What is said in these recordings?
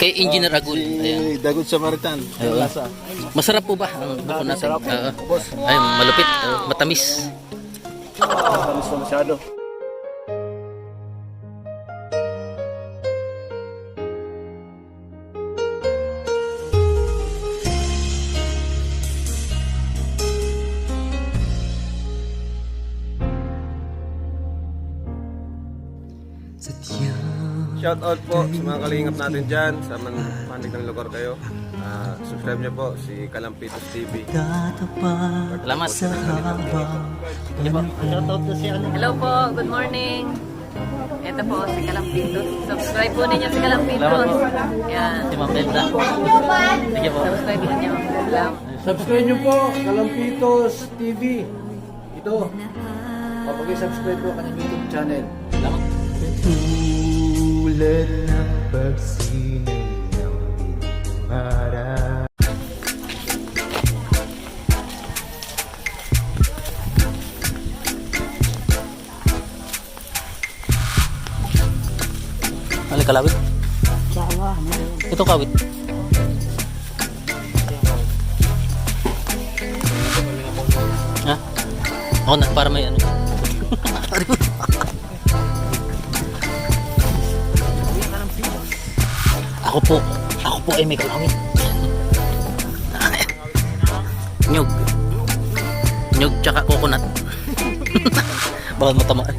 Kay Engineer Agul. Ayan. Dagot Samaritan. Lasa. Masarap po ba ang buko natin? Ay, malupit. Matamis. Matamis na masyado. Shout out po sa mga kalingap natin dyan sa manig ng lugar kayo. Subscribe niyo po si Kalampitos TV. Salamat. Hello po, good morning. Ito po si Kalampitos. Subscribe po ninyo si Kalampitos. Yan. Si Ma'am Delta. Sige po. Subscribe ninyo. Salamat. Subscribe nyo po, Kalampitos TV. Ito, papag-subscribe po kanyang YouTube channel. Salamat. Tulad ng pagsinay ng binumara. Ano kalawit? Ito kawit. Ha? Ako na, para may ano. Ako po ay may kalawit. Nyug. Nyug tsaka coconut. Bakit mo tamaan?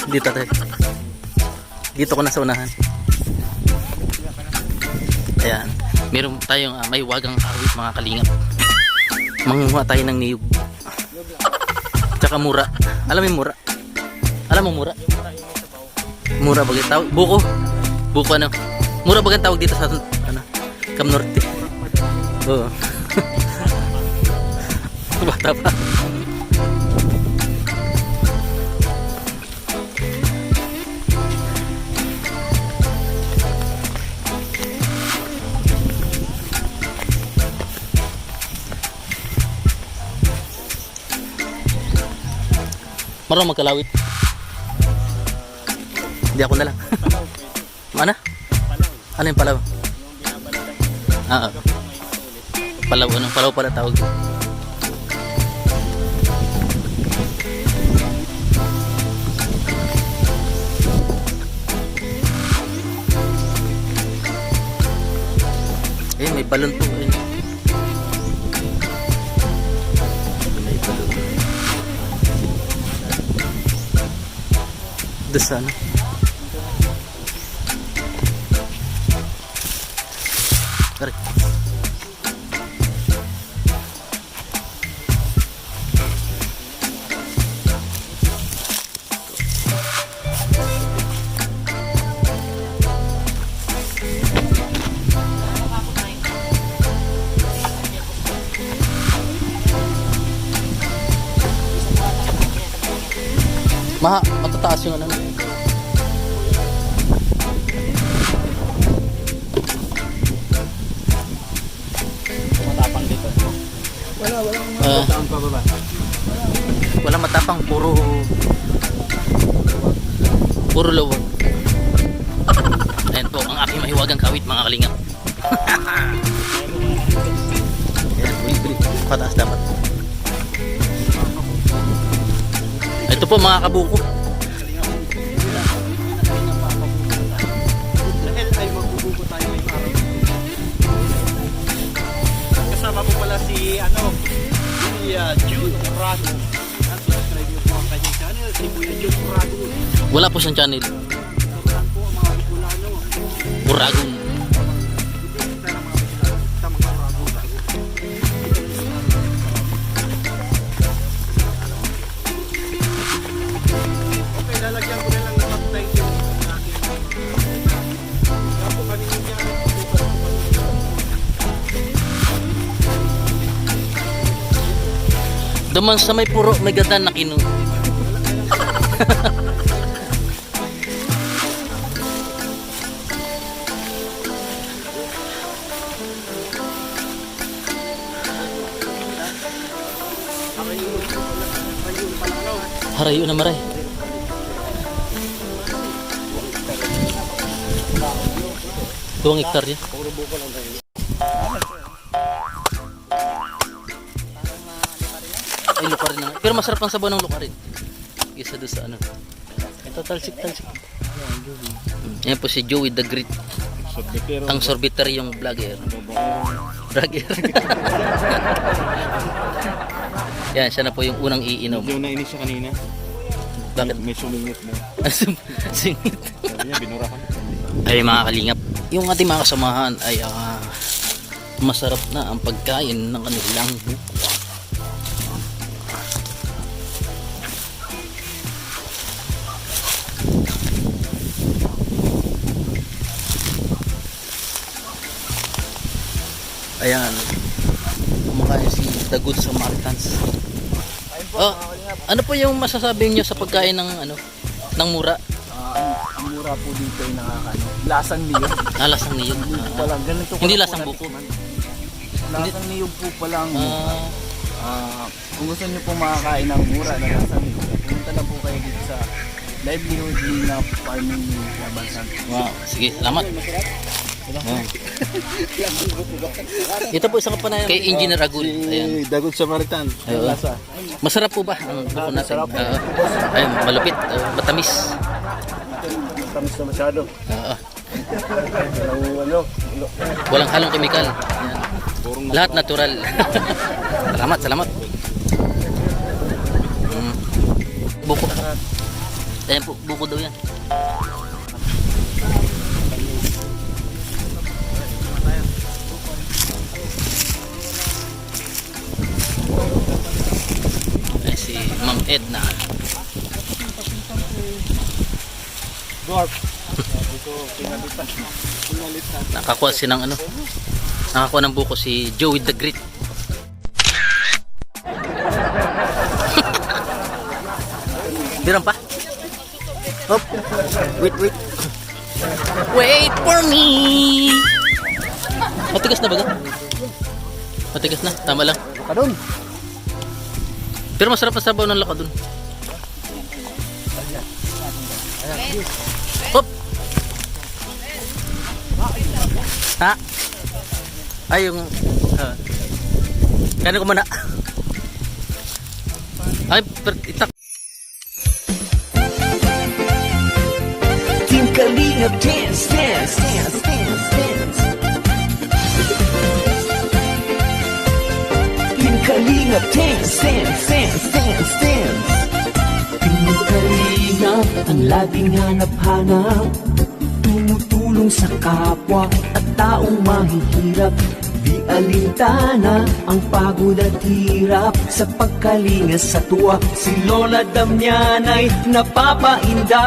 Dito tayo. Dito ko na sa unahan. Ayan. Meron tayong may wagang kawit mga kalingap. Manguha tayo ng niyog. Tsaka mura. Alam mo yung mura? Alam mo mura? Mura bagay tawag. Buko. Buko ano? Mura bagay tawag dito sa ano? Cam Norte. Oo. Bata pa. Marunong magkalawit. Hindi ako na lang. Mana? Ano yung palaw? Palaw, anong palaw pala tawag? Eh, may balon po. May balon. Doon sana. Tarik. Matataas yung ano. Matapang dito. Walang matapang pa ba? Wala matapang, puro lawag. Ayan po ang aking mahiwagang kawit mga kalingap. Ayan, buli. Pataas dapat. Ito po mga kabuko. Dahil ay magbubuko tayo may mara. Kasama po pala si June Rago. Subscribe nyo po ang kanyang channel, si Kuya June Rago. Wala po siyang channel. Saan po ang mga Bicolano. Buragon. Okay, lalagyan ko na lang ng update yung aking kaya po kanina niya Duman sa may puro, may ganda na kinu. Harayo na maray. 2 hektar yan. Puro buko lang tayo. Ay, lukarin na. Pero masarap ang sabaw ng lukarin. Isa doon sa ano. Ito, talsik. Yan po si Joey the Great. Sorbetero. Ang sorbiter yung vlogger. Vlogger. Yan, siya na po yung unang iinom. Medyo nainis siya kanina. Bakit? May sumingit mo. Singit. Sabi niya, binura ka. Ay mga kalingap, yung ating mga kasamahan ay masarap na ang pagkain ng kanilang buko. Ayan, kumakain si The Good Samaritans. Oh, ano po yung masasabi niyo sa pagkain ng ng mura? Ang mura po dito ay nakakano. Lasang niyog. Lasang niyog. Palang ganito. Hindi ko lasang po buko. natikman. Lasang niyog po palang. Ah, Kung gusto niyo po makakain ng mura na lasang niyog, pumunta lang po kayo dito sa livelihood na farming ni Labansan. wow, sige, salamat. Ito po isang kapanayan kay Engineer Agul. Ayan. Dagot Samaritan. Oo. Masarap po ba ang buko natin? Ayun, malupit, matamis. Tamis na masyado. Oo. Ano? Walang halong kemikal. Ayan. Lahat natural. Salamat. Buko. Ayan po, buko daw yan. Ay, si Ma'am Edna. Dwarf. Ito, pinalitan. Nakakuha si ng nakakuha ng buko si Joey the Great. Biram pa? Hop. Wait. Wait for me. Matigas na ba? Matigas na, tama lang. Kadon. Pero masarap ang sabaw ng lakadon. Hop. Ha? Ay, yung kano ko muna. Ay, itak. Team Kalingap dance. Team Kalingap dance. Team Kalingap ang laging hanap-hanap, tumutulong sa kapwa at taong mahihirap. Di alintana ang pagod at hirap, sa pagkalinga sa tuwa si Lola Damianay napapainda.